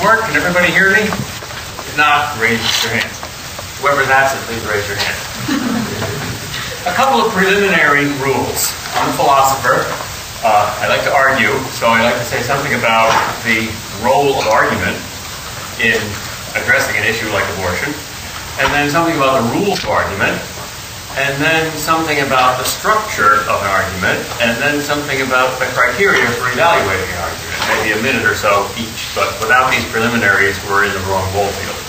work? Can everybody hear me? If not, raise your hand. Whoever's absent, please raise your hand. A couple of preliminary rules. I'm a philosopher. I like to argue, so I like to say something about the role of argument in addressing an issue like abortion, and then something about the rules of argument, and then something about the structure of an argument, and then something about the criteria for evaluating an argument. Maybe a minute or so each, but without these preliminaries, we're in the wrong ball field.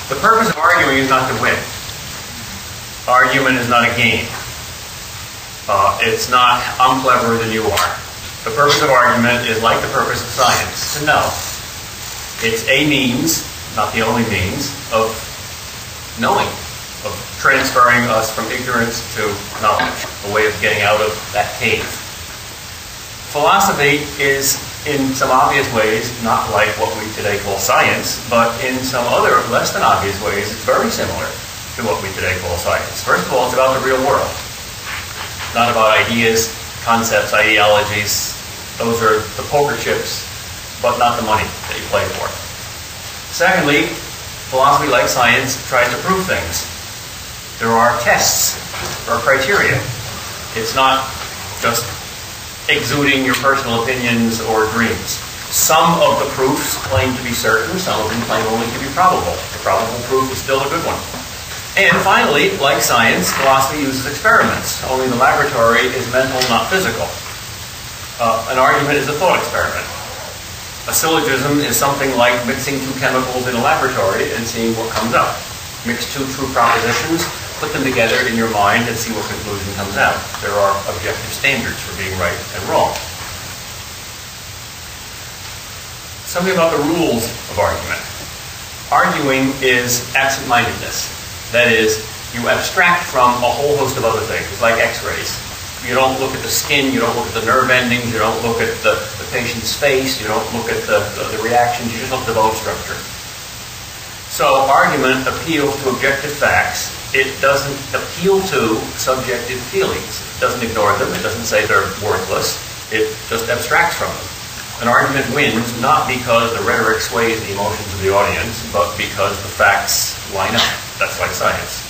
The purpose of arguing is not to win. Argument is not a game. It's not, I'm cleverer than you are. The purpose of argument is like the purpose of science, to know. It's a means, not the only means, of knowing, of transferring us from ignorance to knowledge, a way of getting out of that cave. Philosophy is, in some obvious ways, not like what we today call science, but in some other less than obvious ways, it's very similar to what we today call science. First of all, it's about the real world. It's not about ideas, concepts, ideologies. Those are the poker chips, but not the money that you play for. Secondly, philosophy, like science, tries to prove things. There are tests or criteria. It's not just exuding your personal opinions or dreams. Some of the proofs claim to be certain, some of them claim only to be probable. The probable proof is still a good one. And finally, like science, philosophy uses experiments, only the laboratory is mental, not physical. An argument is a thought experiment. A syllogism is something like mixing two chemicals in a laboratory and seeing what comes up. Mix two true propositions, put them together in your mind and see what conclusion comes out. There are objective standards for being right and wrong. Something about the rules of argument. Arguing is absent-mindedness. That is, you abstract from a whole host of other things, like x-rays. You don't look at the skin, you don't look at the nerve endings, you don't look at the patient's face, you don't look at the reactions, you just look at the bone structure. So argument appeals to objective facts. It doesn't appeal to subjective feelings. It doesn't ignore them. It doesn't say they're worthless. It just abstracts from them. An argument wins not because the rhetoric sways the emotions of the audience, but because the facts line up. That's like science.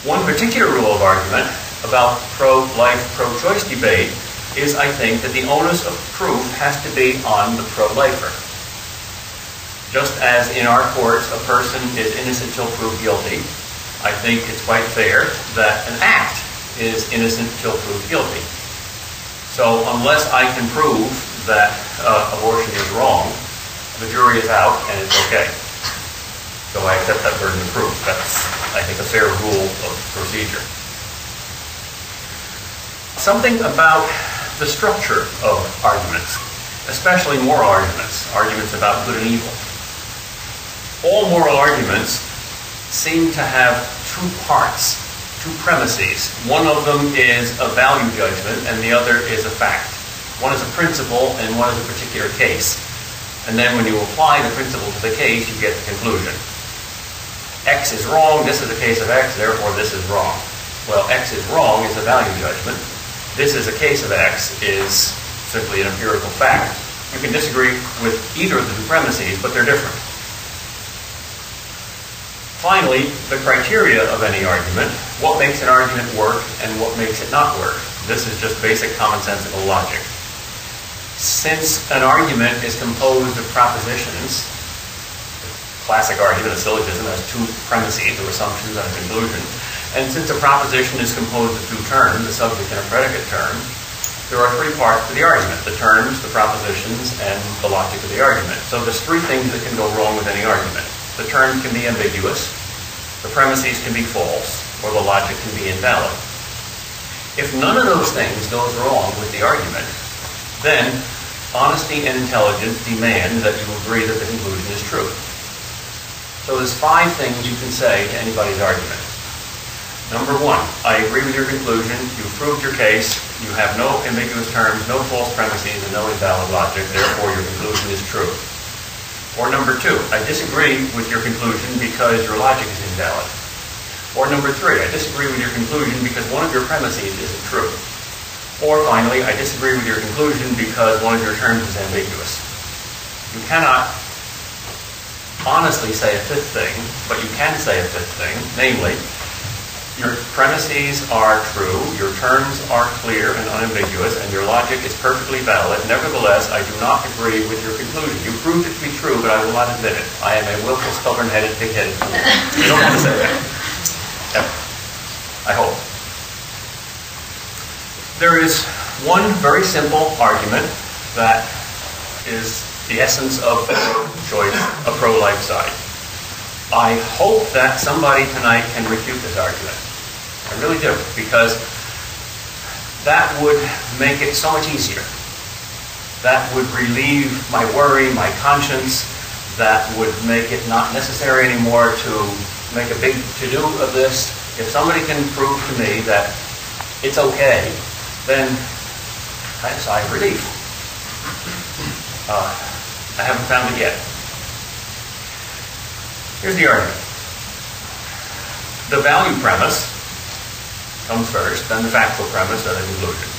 One particular rule of argument about pro-life, pro-choice debate is, I think, that the onus of proof has to be on the pro-lifer. Just as in our courts a person is innocent till proved guilty, I think it's quite fair that an act is innocent till proved guilty. So unless I can prove that abortion is wrong, the jury is out and it's okay. So I accept that burden of proof. That's, I think, a fair rule of procedure. Something about the structure of arguments, especially moral arguments, arguments about good and evil. All moral arguments seem to have two parts, two premises. One of them is a value judgment and the other is a fact. One is a principle and one is a particular case. And then when you apply the principle to the case, you get the conclusion. X is wrong, this is a case of X, therefore this is wrong. Well, X is wrong is a value judgment. This is a case of X is simply an empirical fact. You can disagree with either of the two premises, but they're different. Finally, the criteria of any argument, what makes an argument work and what makes it not work. This is just basic commonsensical logic. Since an argument is composed of propositions, classic argument, a syllogism, has two premises, or assumptions and a conclusion. And since a proposition is composed of two terms, a subject and a predicate term, there are three parts to the argument: the terms, the propositions, and the logic of the argument. So there's three things that can go wrong with any argument. The terms can be ambiguous, the premises can be false, or the logic can be invalid. If none of those things goes wrong with the argument, then honesty and intelligence demand that you agree that the conclusion is true. So there's five things you can say to anybody's argument. Number one, I agree with your conclusion, you've proved your case, you have no ambiguous terms, no false premises, and no invalid logic, therefore your conclusion is true. Or number two, I disagree with your conclusion because your logic is invalid. Or number three, I disagree with your conclusion because one of your premises isn't true. Or finally, I disagree with your conclusion because one of your terms is ambiguous. You cannot honestly say a fifth thing, but you can say a fifth thing, namely, your premises are true, your terms are clear and unambiguous, and your logic is perfectly valid. Nevertheless, I do not agree with your conclusion. You proved it to be true, but I will not admit it. I am a willful, stubborn-headed, pig-headed fool. You don't want to say that. Ever. I hope. There is one very simple argument that is the essence of the pro-choice, a pro-life side. I hope that somebody tonight can refute this argument. I really do, because that would make it so much easier. That would relieve my worry, my conscience. That would make it not necessary anymore to make a big to-do of this. If somebody can prove to me that it's okay, then I have a sigh of relief. I haven't found it yet. Here's the argument. The value premise comes first, then the factual premise, then the conclusion.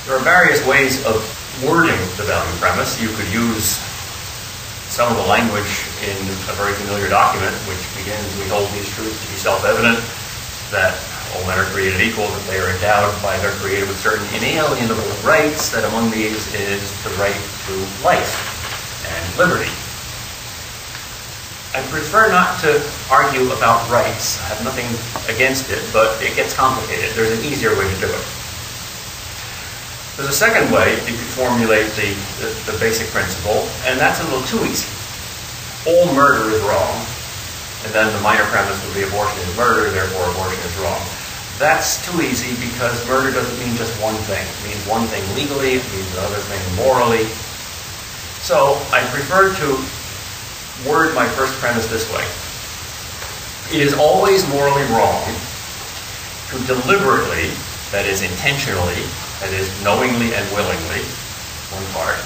There are various ways of wording the value premise. You could use some of the language in a very familiar document, which begins, we hold these truths to be self-evident, that all men are created equal, that they are endowed by their Creator with certain inalienable rights, that among these is the right to life and liberty. I prefer not to argue about rights. I have nothing against it, but it gets complicated. There's an easier way to do it. There's a second way you could formulate the basic principle, and that's a little too easy. All murder is wrong, and then the minor premise would be abortion is murder, therefore abortion is wrong. That's too easy because murder doesn't mean just one thing. It means one thing legally, it means another thing morally. So I prefer to word my first premise this way. It is always morally wrong to deliberately, that is intentionally, that is knowingly and willingly, one part,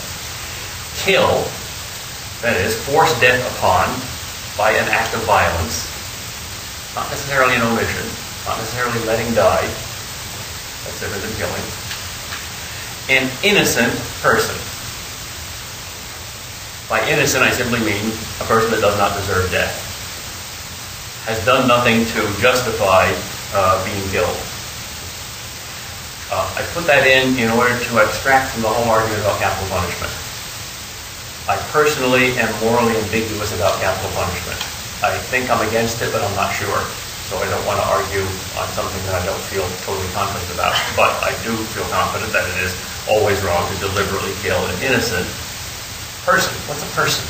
kill, that is force death upon by an act of violence, not necessarily an omission, not necessarily letting die, that's different than killing, an innocent person. By innocent, I simply mean a person that does not deserve death, has done nothing to justify being killed. I put that in order to abstract from the whole argument about capital punishment. I personally am morally ambiguous about capital punishment. I think I'm against it, but I'm not sure. So I don't want to argue on something that I don't feel totally confident about. But I do feel confident that it is always wrong to deliberately kill an innocent person. What's a person?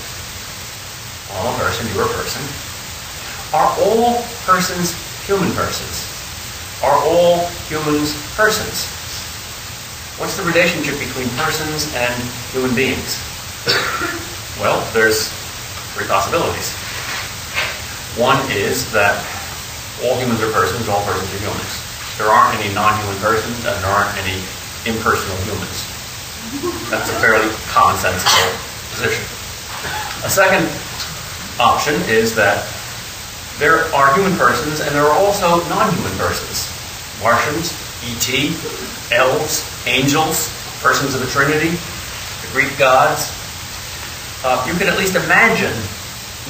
Well, I'm a person, you're a person. Are all persons human persons? Are all humans persons? What's the relationship between persons and human beings? Well, there's three possibilities. One is that all humans are persons, all persons are humans. There aren't any non-human persons, and there aren't any impersonal humans. That's a fairly commonsensical position. A second option is that there are human persons and there are also non-human persons. Martians, E.T., elves, angels, persons of the Trinity, the Greek gods. You can at least imagine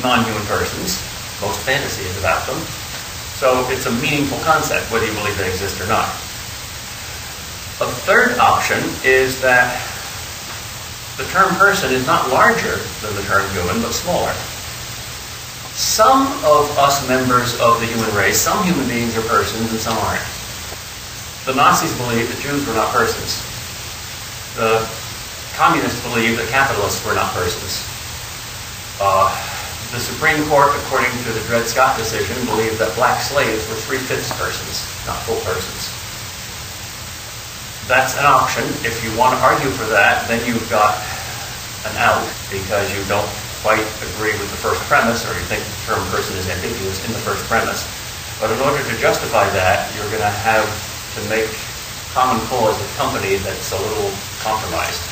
non-human persons. Most fantasy is about them. So it's a meaningful concept, whether you believe they exist or not. A third option is that the term person is not larger than the term human, but smaller. Some of us members of the human race, some human beings are persons and some aren't. The Nazis believed that Jews were not persons. The communists believed that capitalists were not persons. The Supreme Court, according to the Dred Scott decision, believed that black slaves were 3/5 persons, not full persons. That's an option. If you want to argue for that, then you've got an out because you don't quite agree with the first premise, or you think the term person is ambiguous in the first premise. But in order to justify that, you're going to have to make common cause with a company that's a little compromised.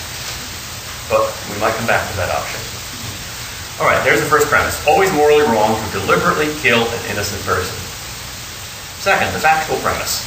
But we might come back to that option. All right, there's the first premise. Always morally wrong to deliberately kill an innocent person. Second, the factual premise.